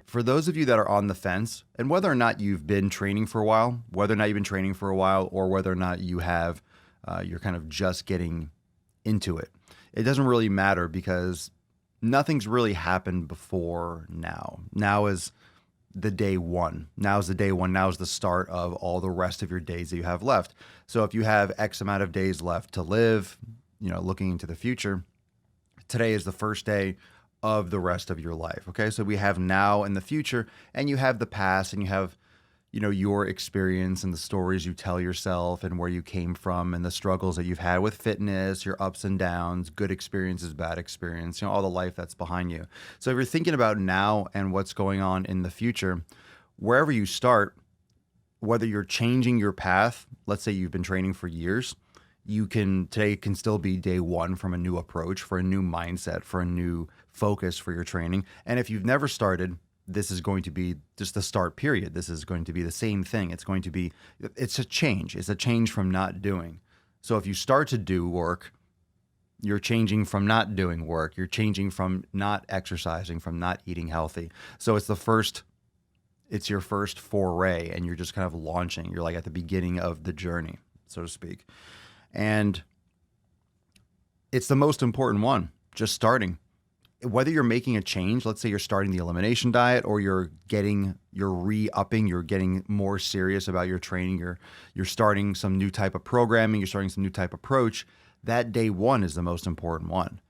For those of you that are on the fence, and whether or not you've been training for a while, whether or not you've been training for a while, or whether or not you have, you're kind of just getting into it, it doesn't really matter because nothing's really happened before now. Now is the day one. Now is the day one. Now is the start of all the rest of your days that you have left. So if you have X amount of days left to live, looking into the future, today is the first day of the rest of your life. Okay. So we have now and the future, and you have the past, and you have, your experience and the stories you tell yourself and where you came from and the struggles that you've had with fitness, your ups and downs, good experiences, bad experience, all the life that's behind you. So if you're thinking about now and what's going on in the future, wherever you start, whether you're changing your path, let's say you've been training for years, today can still be day one from a new approach, for a new mindset, for a new focus for your training. And if you've never started, this is going to be just the start period. This is going to be the same thing. It's a change. It's a change from not doing. So if you start to do work, you're changing from not doing work. You're changing from not exercising, from not eating healthy. So it's your first foray, and you're just kind of launching. You're like at the beginning of the journey, so to speak. And it's the most important one, just starting. Whether you're making a change, let's say you're starting the elimination diet, or you're re-upping, you're getting more serious about your training, you're starting some new type of programming, you're starting some new type of approach, that day one is the most important one.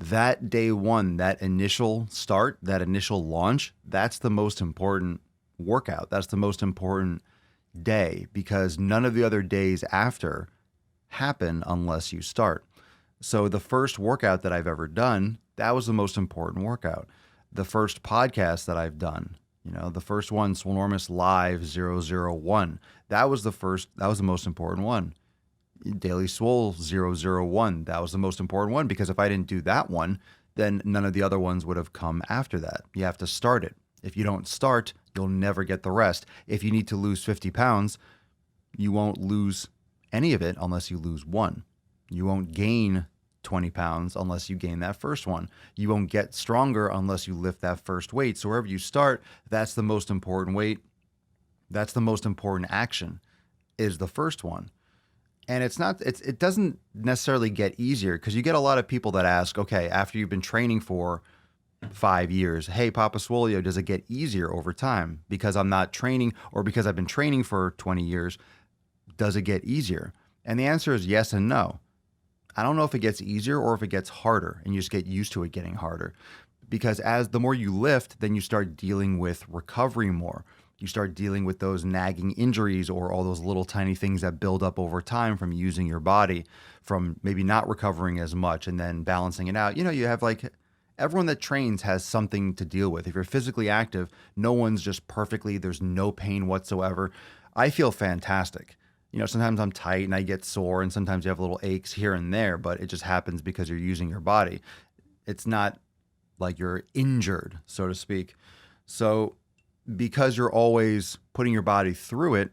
That day one, that initial start, that initial launch, that's the most important workout. That's the most important day, because none of the other days after happen unless you start. So the first workout that I've ever done, that was the most important workout. The first podcast that I've done, the first one, Swolenormous Live 001, that was the most important one. Daily Swole 001, that was the most important one, because if I didn't do that one, then none of the other ones would have come after that. You have to start it. If you don't start, you'll never get the rest. If you need to lose 50 pounds, you won't lose any of it unless you lose one. You won't gain 20 pounds unless you gain that first one. You won't get stronger unless you lift that first weight. So wherever you start, that's the most important weight. That's the most important action, is the first one. And it doesn't necessarily get easier, because you get a lot of people that ask, okay, after you've been training for 5 years, hey, Papa Swolio, does it get easier over time? Because I'm not training, or because I've been training for 20 years, does it get easier? And the answer is yes and no. I don't know if it gets easier or if it gets harder, and you just get used to it getting harder. Because as the more you lift, then you start dealing with recovery more. You start dealing with those nagging injuries, or all those little tiny things that build up over time from using your body, from maybe not recovering as much and then balancing it out. You have everyone that trains has something to deal with. If you're physically active, no one's just perfectly, there's no pain whatsoever. I feel fantastic. Sometimes I'm tight and I get sore, and sometimes you have little aches here and there, but it just happens because you're using your body. It's not like you're injured, so to speak. So because you're always putting your body through it,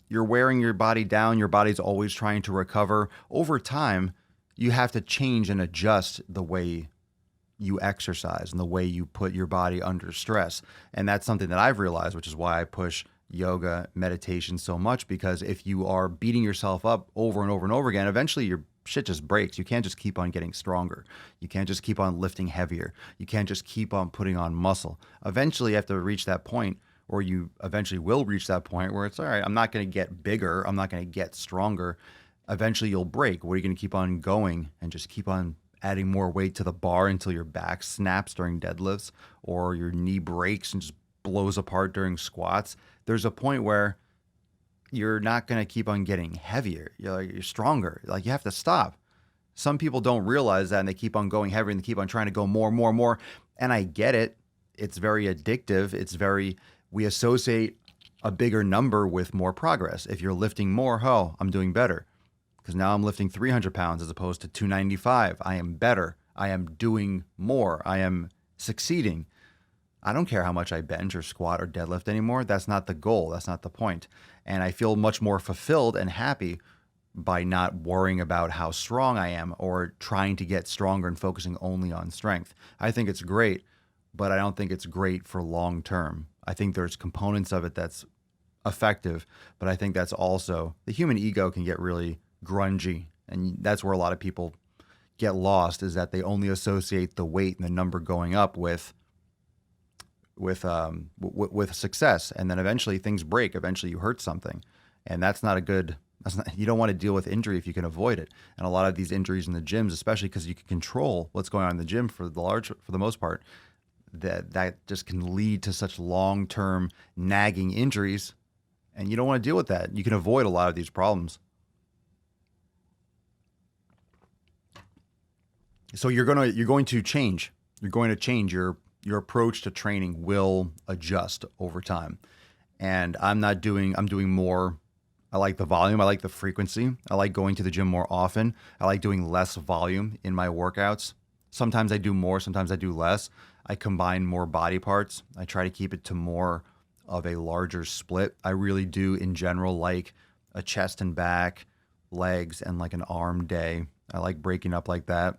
you're wearing your body down. Your body's always trying to recover. Over time, you have to change and adjust the way you exercise and the way you put your body under stress. And that's something that I've realized, which is why I push yoga, meditation so much, because if you are beating yourself up over and over and over again, eventually your shit just breaks. You can't just keep on getting stronger. You can't just keep on lifting heavier. You can't just keep on putting on muscle. Eventually you have to reach that point, or you eventually will reach that point where it's all right, I'm not going to get bigger. I'm not going to get stronger. Eventually you'll break. What are you going to keep on going and just keep on adding more weight to the bar until your back snaps during deadlifts, or your knee breaks and just blows apart during squats? There's a point where you're not going to keep on getting heavier. You're stronger. You have to stop. Some people don't realize that, and they keep on going heavier, and they keep on trying to go more and more and more. And I get it. It's very addictive. We associate a bigger number with more progress. If you're lifting more, I'm doing better, because now I'm lifting 300 pounds as opposed to 295. I am better. I am doing more. I am succeeding. I don't care how much I bench or squat or deadlift anymore. That's not the goal. That's not the point. And I feel much more fulfilled and happy by not worrying about how strong I am or trying to get stronger and focusing only on strength. I think it's great, but I don't think it's great for long term. I think there's components of it that's effective, but I think that's also the human ego can get really grungy, and that's where a lot of people get lost, is that they only associate the weight and the number going up with success, and then eventually things break. Eventually you hurt something, and that's not a good. You don't want to deal with injury if you can avoid it. And a lot of these injuries in the gyms, especially because you can control what's going on in the gym for the most part, that just can lead to such long-term nagging injuries, and you don't want to deal with that. You can avoid a lot of these problems. So you're going to change. You're going to change your approach to training will adjust over time. And I'm doing more. I like the volume. I like the frequency. I like going to the gym more often. I like doing less volume in my workouts. Sometimes I do more, sometimes I do less. I combine more body parts. I try to keep it to more of a larger split. I really do, in general, like a chest and back, legs, and like an arm day. I like breaking up like that.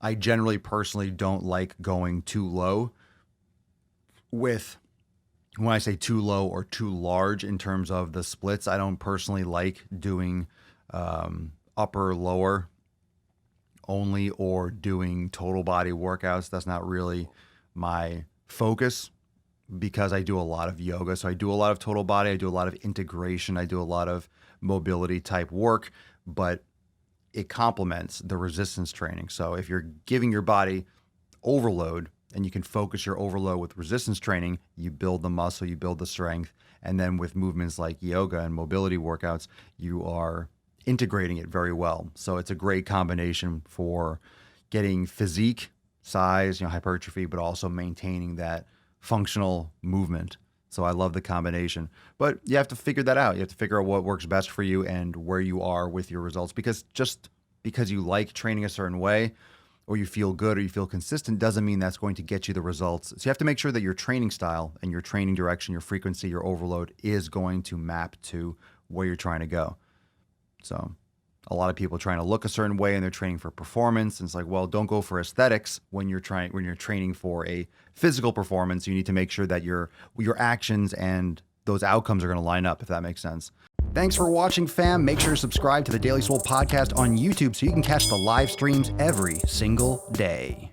I generally personally don't like going too low with, when I say too low or too large in terms of the splits. I don't personally like doing upper, lower only, or doing total body workouts. That's not really my focus, because I do a lot of yoga. So I do a lot of total body. I do a lot of integration. I do a lot of mobility type work, but it complements the resistance training. So if you're giving your body overload and you can focus your overload with resistance training, you build the muscle, you build the strength. And then with movements like yoga and mobility workouts, you are integrating it very well. So it's a great combination for getting physique, size, hypertrophy, but also maintaining that functional movement. So I love the combination, but you have to figure that out. You have to figure out what works best for you and where you are with your results, because just because you like training a certain way, or you feel good, or you feel consistent, doesn't mean that's going to get you the results. So you have to make sure that your training style and your training direction, your frequency, your overload is going to map to where you're trying to go. So a lot of people are trying to look a certain way and they're training for performance. And it's like, well, don't go for aesthetics when you're training for a physical performance. You need to make sure that your actions and those outcomes are going to line up, if that makes sense. Thanks for watching, fam. Make sure to subscribe to the Daily Swole podcast on YouTube so you can catch the live streams every single day.